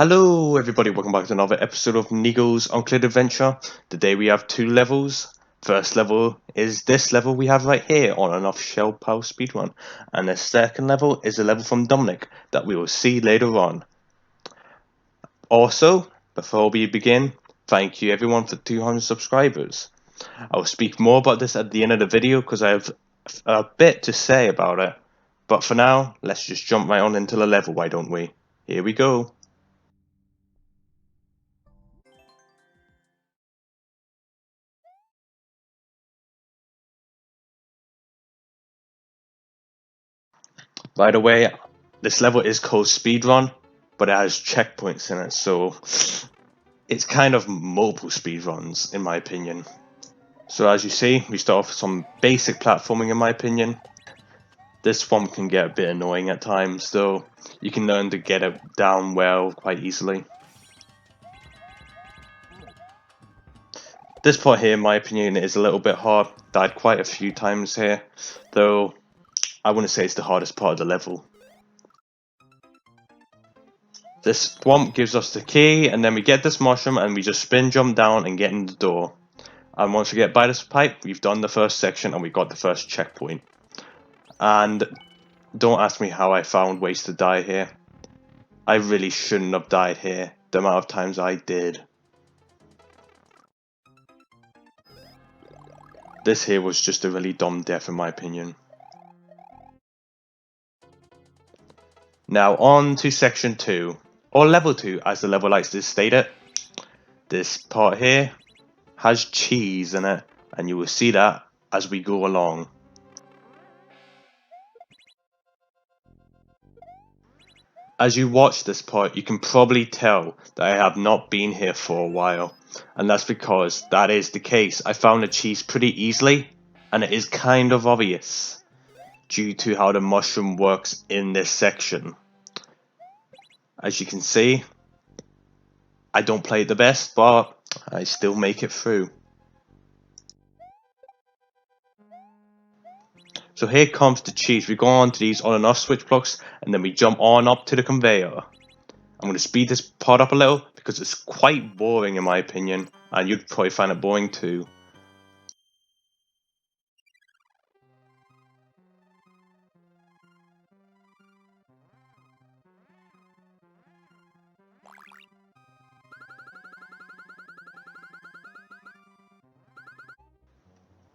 Hello everybody, welcome back to another episode of Neagle's Uncleared Adventure. Today we have two levels. First level is this level we have right here on and off ShellPow speedrun. And the second level is a level from Dominic that we will see later on. Also, before we begin, thank you everyone for 200 subscribers. I will speak more about this at the end of the video because I have a bit to say about it. But for now, let's just jump right on into the level, why don't we? Here we go. By the way, this level is called Speedrun, but it has checkpoints in it, so it's kind of mobile speedruns in my opinion. So as you see, we start off with some basic platforming in my opinion. This one can get a bit annoying at times, though you can learn to get it down well quite easily. This part here, in my opinion, is a little bit hard. Died quite a few times here, though I wouldn't say it's the hardest part of the level. This swamp gives us the key, and then we get this mushroom and we just spin jump down and get in the door. And once we get by this pipe, we've done the first section and we got the first checkpoint. And don't ask me how I found ways to die here. I really shouldn't have died here, the amount of times I did. This here was just a really dumb death in my opinion. Now on to section 2. Or level 2 as the level likes to state it. This part here has cheese in it, and you will see that as we go along. As you watch this part, you can probably tell that I have not been here for a while, and that's because that is the case. I found the cheese pretty easily, and it is kind of obvious due to how the mushroom works in this section. As you can see, I don't play it the best, but I still make it through. So here comes the cheese. We go on to these on and off switch blocks, and then we jump on up to the conveyor. I'm going to speed this part up a little because it's quite boring in my opinion, and you'd probably find it boring too.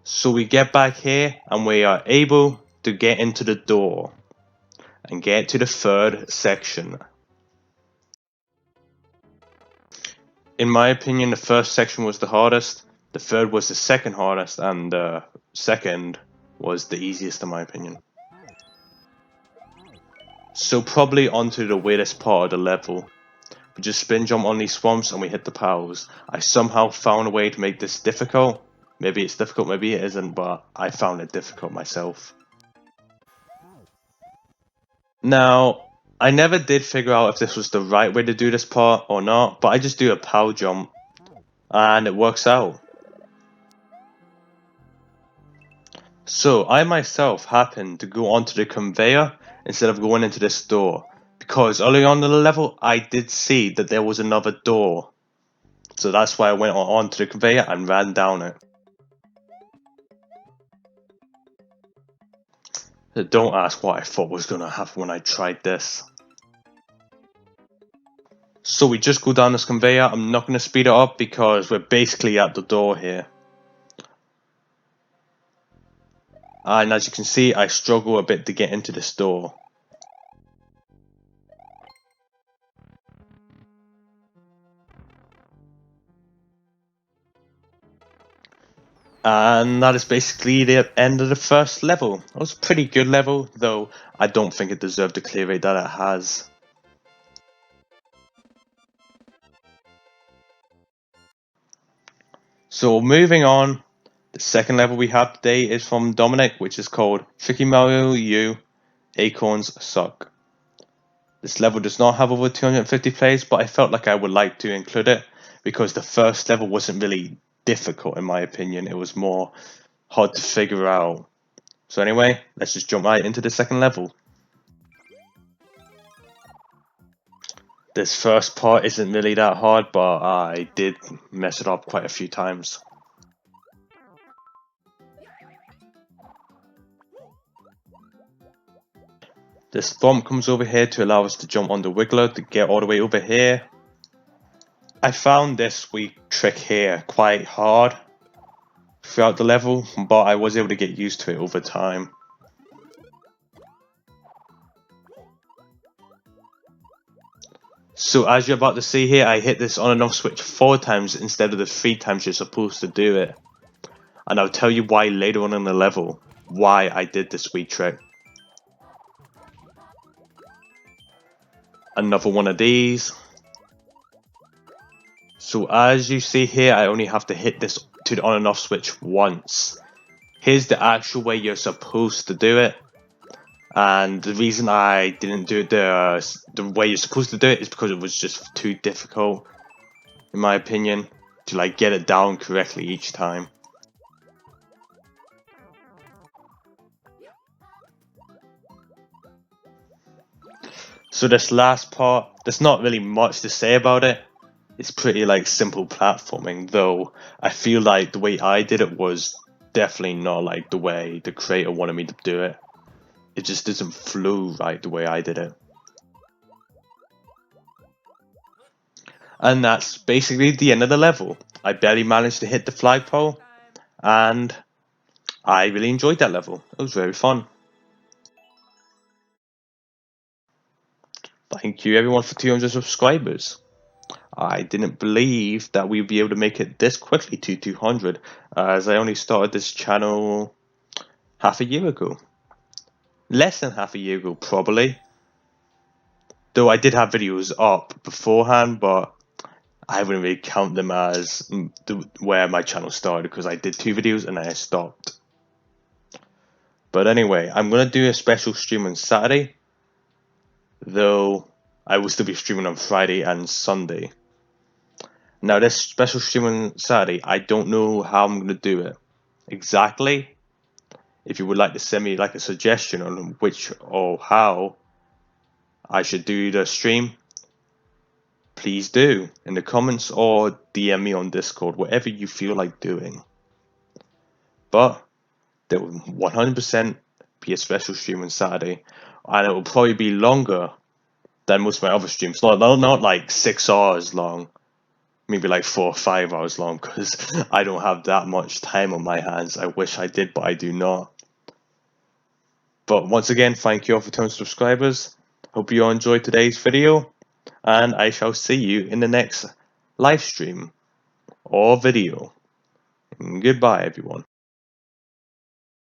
So we get back here and we are able to get into the door and get to the third section. In my opinion, the first section was the hardest, the third was the second hardest, and the second was the easiest in my opinion. So probably onto the weirdest part of the level. We just spin jump on these swamps and we hit the pals. I somehow found a way to make this difficult. Maybe it's difficult, maybe it isn't, but I found it difficult myself. Now, I never did figure out if this was the right way to do this part or not, but I just do a pow jump and it works out. So I myself happened to go onto the conveyor instead of going into this door, because early on in the level I did see that there was another door. So that's why I went onto the conveyor and ran down it. Don't ask what I thought was going to happen when I tried this. So we just go down this conveyor. I'm not going to speed it up because we're basically at the door here. And as you can see, I struggle a bit to get into this door. And that is basically the end of the first level. It was a pretty good level, though I don't think it deserved the clear rate that it has. So moving on, the second level we have today is from Dominic, which is called Tricky Mario U, Acorns Suck. This level does not have over 250 plays, but I felt like I would like to include it because the first level wasn't really difficult in my opinion. It was more hard to figure out. So anyway, let's just jump right into the second level. This first part isn't really that hard, but I did mess it up quite a few times. This thump comes over here to allow us to jump on the wiggler to get all the way over here. I found this sweet trick here quite hard throughout the level, but I was able to get used to it over time. So as you're about to see here, I hit this on and off switch 4 times instead of the 3 times you're supposed to do it. And I'll tell you why later on in the level, why I did this sweet trick. Another one of these. So as you see here, I only have to hit this to the on and off switch once. Here's the actual way you're supposed to do it. And the reason I didn't do it the way you're supposed to do it is because it was just too difficult, in my opinion, to like get it down correctly each time. So this last part, there's not really much to say about it. It's pretty like simple platforming, though I feel like the way I did it was definitely not like the way the creator wanted me to do it. It just doesn't flow right the way I did it. And that's basically the end of the level. I barely managed to hit the flagpole, and I really enjoyed that level. It was very fun. Thank you everyone for 200 subscribers. I didn't believe that we'd be able to make it this quickly to 200, as I only started this channel half a year ago. Less than half a year ago, probably. Though I did have videos up beforehand, but I wouldn't really count them as where my channel started because I did 2 videos and then I stopped. But anyway, I'm going to do a special stream on Saturday, though I will still be streaming on Friday and Sunday. Now this special stream on Saturday, I don't know how I'm going to do it exactly. If you would like to send me like a suggestion on which or how I should do the stream, please do in the comments or DM me on Discord, whatever you feel like doing. But there will 100% be a special stream on Saturday, and it will probably be longer than most of my other streams. Not like 6 hours long, maybe like 4 or 5 hours long, because I don't have that much time on my hands. I wish I did, but I do not. But once again, thank you all for 200 subscribers. Hope you all enjoyed today's video, and I shall see you in the next live stream or video. Goodbye, everyone.